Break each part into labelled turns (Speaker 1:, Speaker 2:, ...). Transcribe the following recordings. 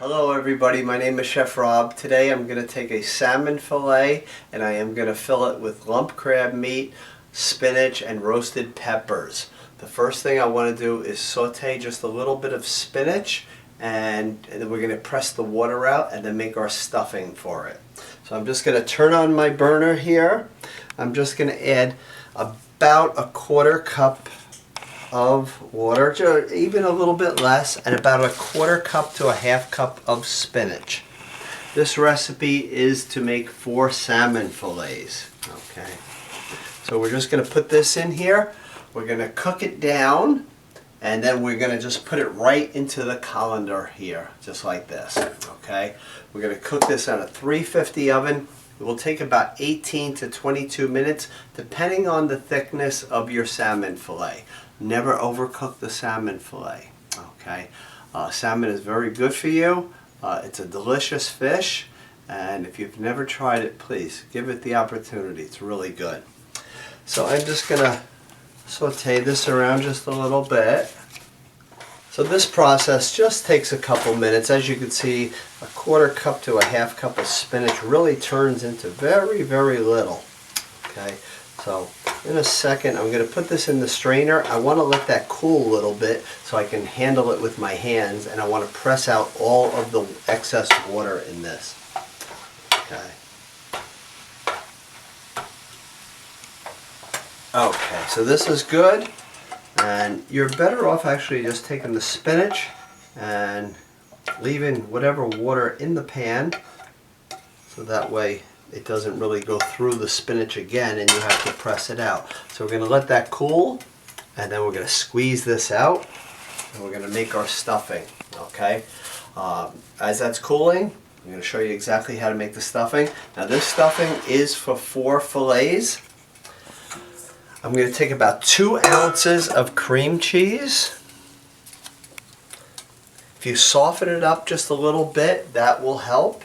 Speaker 1: Hello everybody, my name is Chef Rob. Today I'm going to take a salmon fillet and I am going to fill it with lump crab meat, spinach, and roasted peppers. The first thing I want to do is saute just a little bit of spinach and then we're going to press the water out and then make our stuffing for it. So I'm just going to turn on my burner here. I'm just going to add about a quarter cup of water, even a little bit less, and about a quarter cup to a half cup of spinach. This recipe is to make 4 salmon fillets. Okay, so we're just going to put this in here. We're going to cook it down, and then we're going to just put it right into the colander here, just like this. Okay, we're going to cook this on a 350 oven. It will take about 18 to 22 minutes, depending on the thickness of your salmon fillet. Never overcook the salmon fillet. Okay, salmon is very good for you. It's a delicious fish, and if you've never tried it, please give it the opportunity. It's really good. So I'm just gonna saute this around just a little bit. So this process just takes a couple minutes. As you can see, a quarter cup to a half cup of spinach really turns into very, very little. Okay, so in a second I'm going to put this in the strainer. I want to let that cool a little bit so I can handle it with my hands, and I want to press out all of the excess water in this. Okay. Okay, so this is good. And you're better off actually just taking the spinach and leaving whatever water in the pan, so that way it doesn't really go through the spinach again and you have to press it out. So we're going to let that cool, and then we're going to squeeze this out and we're going to make our stuffing. Okay, as that's cooling, I'm going to show you exactly how to make the stuffing. Now this stuffing is for 4 fillets. I'm going to take about 2 ounces of cream cheese. If you soften it up just a little bit, that will help.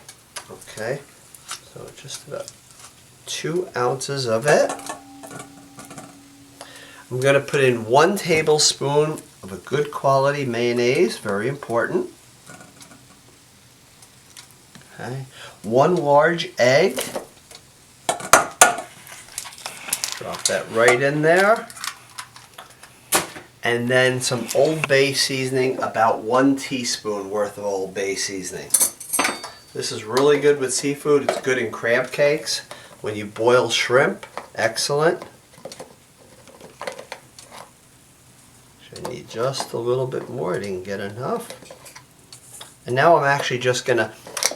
Speaker 1: Okay, so just about 2 ounces of it. I'm going to put in 1 tablespoon of a good quality mayonnaise, very important. Okay, 1 large egg. Drop that right in there. And then some Old Bay seasoning, about 1 teaspoon worth of Old Bay seasoning. This is really good with seafood. It's good in crab cakes. When you boil shrimp, excellent. Should need just a little bit more. I didn't get enough. And now I'm actually just going to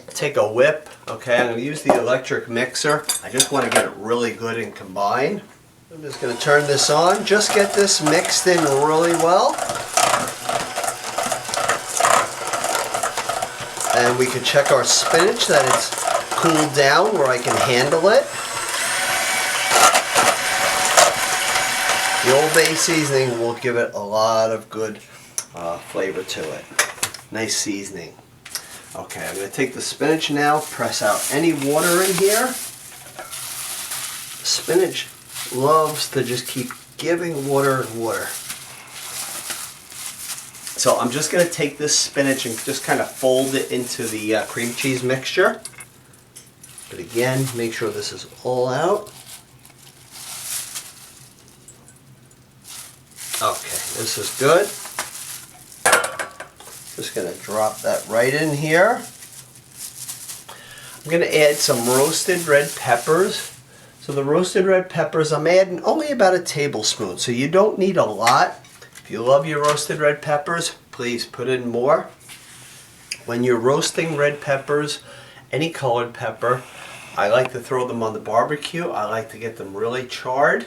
Speaker 1: take a whip. Okay, I'm going to use the electric mixer. I just want to get it really good and combined. I'm just going to turn this on. Just get this mixed in really well. And we can check our spinach that it's cooled down where I can handle it. The Old Bay seasoning will give it a lot of good flavor to it. Nice seasoning. Okay, I'm going to take the spinach now, press out any water in here. Spinach loves to just keep giving water and water. So I'm just going to take this spinach and just kind of fold it into the cream cheese mixture. But again, make sure this is all out. Okay, this is good. Just going to drop that right in here. I'm going to add some roasted red peppers. So the roasted red peppers, I'm adding only about a tablespoon, so you don't need a lot. If you love your roasted red peppers, please put in more. When you're roasting red peppers, any colored pepper, I like to throw them on the barbecue. I like to get them really charred.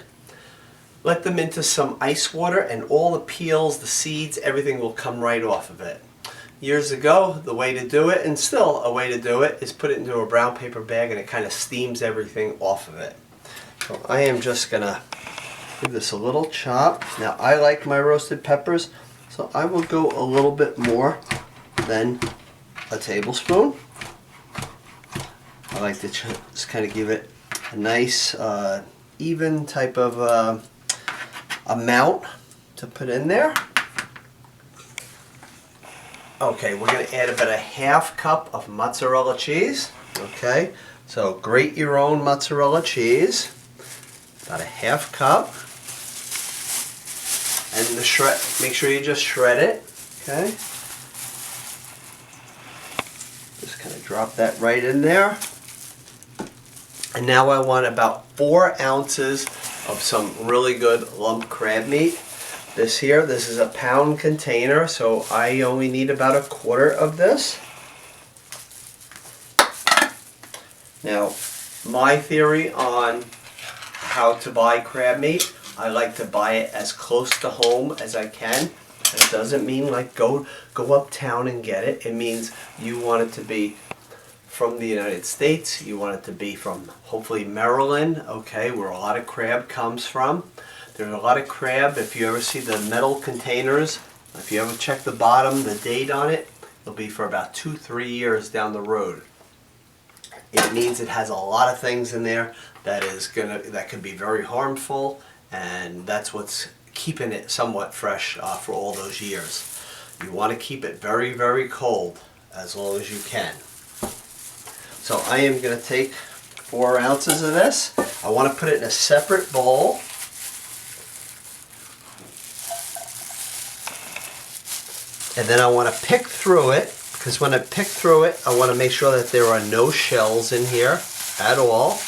Speaker 1: Let them into some ice water, and all the peels, the seeds, everything will come right off of it. Years ago, the way to do it, and still a way to do it, is put it into a brown paper bag and it kind of steams everything off of it. So I am just going to give this a little chop. Now I like my roasted peppers, so I will go a little bit more than a tablespoon. I like to just kind of give it a nice even type of amount to put in there. Okay, we're going to add about a half cup of mozzarella cheese. Okay, so grate your own mozzarella cheese, about a half cup. And the shred, make sure you just shred it. Okay, just kind of drop that right in there. And now I want about 4 ounces of some really good lump crab meat. This is a pound container, so I only need about 1/4 of this. Now, my theory on how to buy crab meat, I like to buy it as close to home as I can. It doesn't mean like go uptown and get it. It means you want it to be from the United States. You want it to be from hopefully Maryland, okay, where a lot of crab comes from. There's a lot of crab. If you ever see the metal containers, if you ever check the bottom, the date on it, it'll be for about 2-3 years down the road. It means it has a lot of things in there that could be very harmful, and that's what's keeping it somewhat fresh for all those years. You want to keep it very, very cold as long as you can. So I am going to take 4 ounces of this. I want to put it in a separate bowl. And then I want to pick through it, because when I pick through it, I want to make sure that there are no shells in here at all.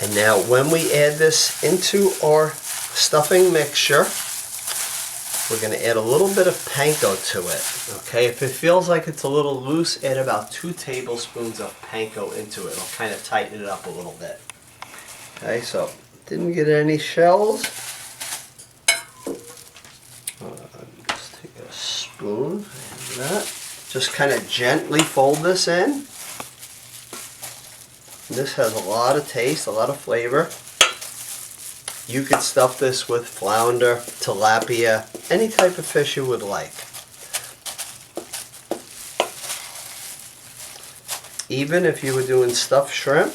Speaker 1: And now when we add this into our stuffing mixture, we're going to add a little bit of panko to it. Okay, if it feels like it's a little loose, add about 2 tablespoons of panko into it. It'll kind of tighten it up a little bit. Okay, so didn't get any shells. Just take a spoon and that. Just kind of gently fold this in. This has a lot of taste, a lot of flavor. You could stuff this with flounder, tilapia, any type of fish you would like. Even if you were doing stuffed shrimp,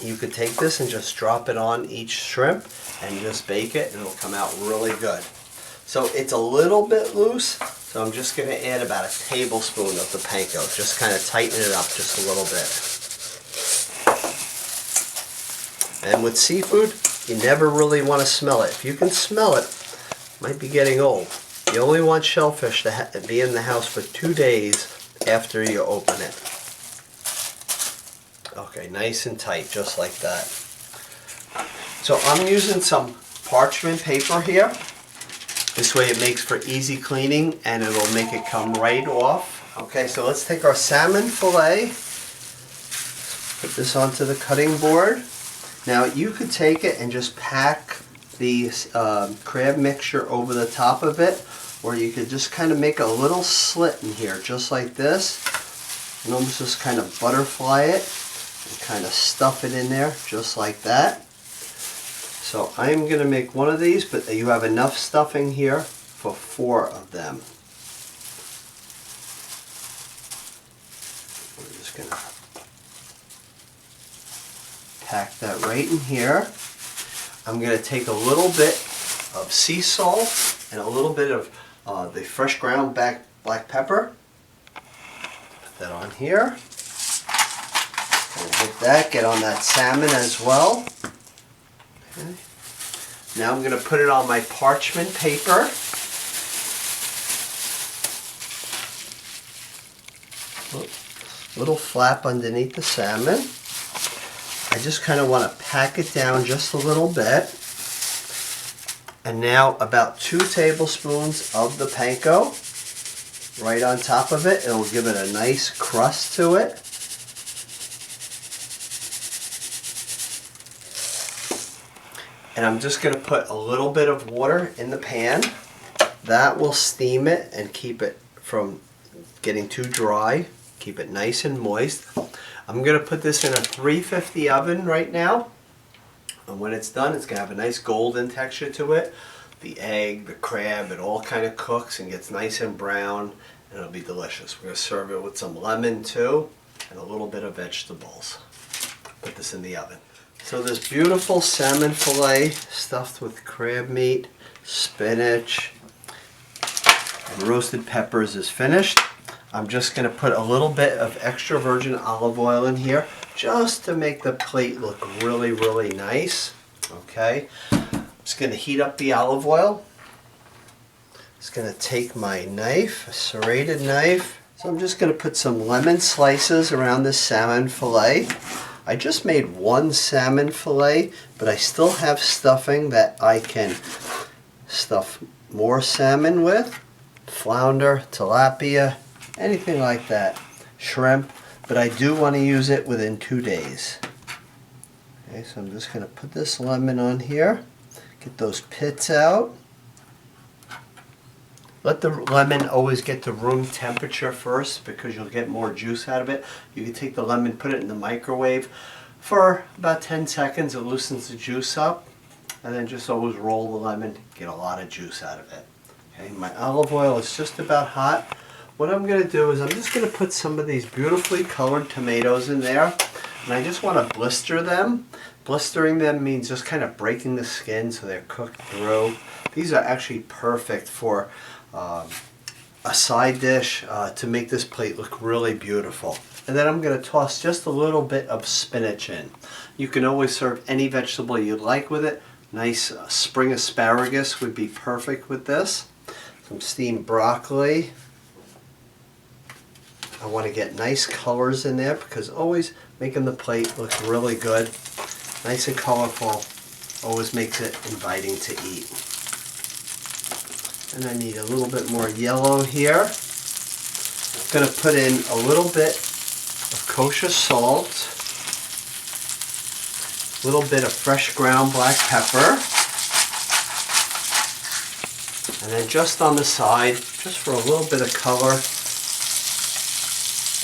Speaker 1: you could take this and just drop it on each shrimp and just bake it, and it'll come out really good. So it's a little bit loose, so I'm just going to add about a tablespoon of the panko. Just kind of tighten it up just a little bit. And with seafood, you never really want to smell it. If you can smell it, it might be getting old. You only want shellfish to be in the house for 2 days after you open it. Okay, nice and tight, just like that. So I'm using some parchment paper here. This way it makes for easy cleaning and it'll make it come right off. Okay, so let's take our salmon fillet, put this onto the cutting board. Now you could take it and just pack the crab mixture over the top of it, or you could just kind of make a little slit in here, just like this, and almost just kind of butterfly it and kind of stuff it in there, just like that. So I'm going to make one of these, but you have enough stuffing here for 4 of them. We're just going to pack that right in here. I'm going to take a little bit of sea salt and a little bit of the fresh ground black pepper. Put that on here. And hit that, get on that salmon as well. Okay. Now I'm going to put it on my parchment paper. Little flap underneath the salmon. I just kind of want to pack it down just a little bit. And now about 2 tablespoons of the panko right on top of it. It'll give it a nice crust to it. And I'm just going to put a little bit of water in the pan. That will steam it and keep it from getting too dry. Keep it nice and moist. I'm going to put this in a 350 oven right now. And when it's done, it's going to have a nice golden texture to it. The egg, the crab, it all kind of cooks and gets nice and brown. And it'll be delicious. We're going to serve it with some lemon too and a little bit of vegetables. Put this in the oven. So this beautiful salmon fillet stuffed with crab meat, spinach, and roasted peppers is finished. I'm just going to put a little bit of extra virgin olive oil in here just to make the plate look really, really nice. Okay, I'm just going to heat up the olive oil. Just going to take my knife, a serrated knife. So I'm just going to put some lemon slices around this salmon fillet. I just made one salmon fillet, but I still have stuffing that I can stuff more salmon with. Flounder, tilapia, anything like that. Shrimp, but I do want to use it within 2 days. Okay, so I'm just going to put this lemon on here. Get those pits out. Let the lemon always get to room temperature first because you'll get more juice out of it. You can take the lemon, put it in the microwave for about 10 seconds. It loosens the juice up. And then just always roll the lemon, get a lot of juice out of it. Okay, my olive oil is just about hot. What I'm going to do is I'm just going to put some of these beautifully colored tomatoes in there. And I just want to blister them. Blistering them means just kind of breaking the skin so they're cooked through. These are actually perfect for a side dish to make this plate look really beautiful. And then I'm going to toss just a little bit of spinach in. You can always serve any vegetable you'd like with it. Nice spring asparagus would be perfect with this. Some steamed broccoli. I want to get nice colors in there because always making the plate look really good. Nice and colorful. Always makes it inviting to eat. And I need a little bit more yellow here. I'm going to put in a little bit of kosher salt, a little bit of fresh ground black pepper, and then just on the side, just for a little bit of color,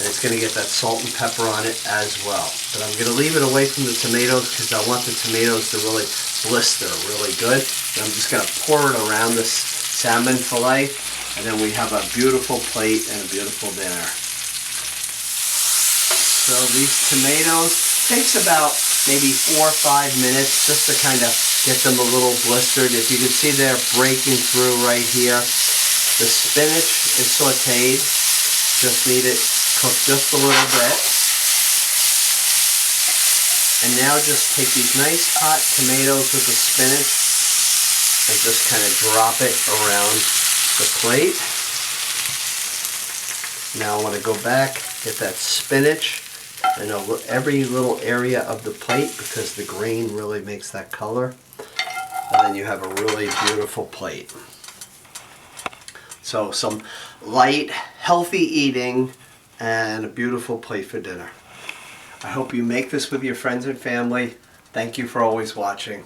Speaker 1: and it's going to get that salt and pepper on it as well. But I'm going to leave it away from the tomatoes because I want the tomatoes to really blister really good. And I'm just going to pour it around this salmon fillet, and then we have a beautiful plate and a beautiful dinner. So these tomatoes takes about maybe 4 or 5 minutes just to kind of get them a little blistered. If you can see they're breaking through right here. The spinach is sauteed, just need it cooked just a little bit. And now just take these nice hot tomatoes with the spinach and just kind of drop it around the plate. Now I want to go back, get that spinach in every little area of the plate because the green really makes that color. And then you have a really beautiful plate. So some light, healthy eating and a beautiful plate for dinner. I hope you make this with your friends and family. Thank you for always watching.